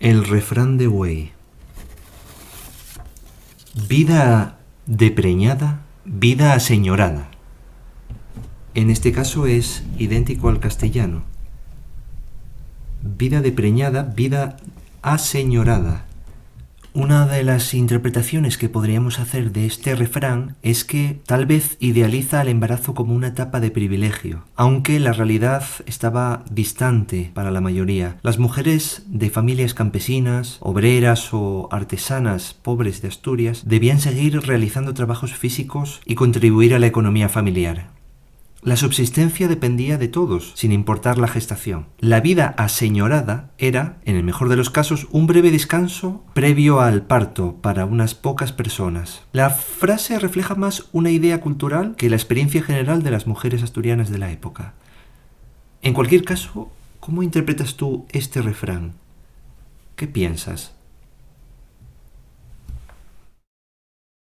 El refrán de Güell. Vida de preñada, vida aseñorada. En este caso es idéntico al castellano. Vida de preñada, vida aseñorada. Una de las interpretaciones que podríamos hacer de este refrán es que tal vez idealiza el embarazo como una etapa de privilegio, aunque la realidad estaba distante para la mayoría. Las mujeres de familias campesinas, obreras o artesanas pobres de Asturias debían seguir realizando trabajos físicos y contribuir a la economía familiar. La subsistencia dependía de todos, sin importar la gestación. La vida aseñorada era, en el mejor de los casos, un breve descanso previo al parto para unas pocas personas. La frase refleja más una idea cultural que la experiencia general de las mujeres asturianas de la época. En cualquier caso, ¿cómo interpretas tú este refrán? ¿Qué piensas?